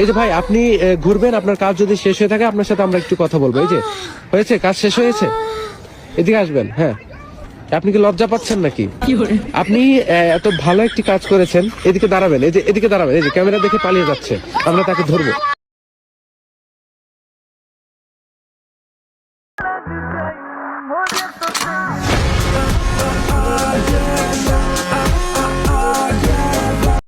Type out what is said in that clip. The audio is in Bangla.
এই যে ভাই আপনি ঘুরবেন, আপনার কাজ যদি শেষ হয়ে থাকে আপনার সাথে আমরা একটু কথা বলবো। এই যে হয়েছে, কাজ শেষ হয়েছে, এদিকে আসবেন। হ্যাঁ, আপনি কি লজ্জা পাচ্ছেন নাকি? আপনি এত ভালো একটি কাজ করেছেন, এদিকে দাঁড়াবেন, এই যে এদিকে দাঁড়াবেন, এই যে ক্যামেরা দেখে পালিয়ে যাচ্ছে, আমরা তাকে ধরবো।